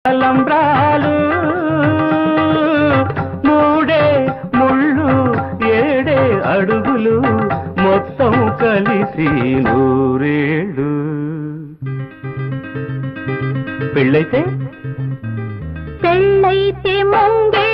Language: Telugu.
తలంబ్రాలు మూడే ముళ్ళు ఏడే అడుగులు మొత్తం కలిసి నూరేళ్ళు. పెళ్ళైతే పెళ్ళైతే ముంగే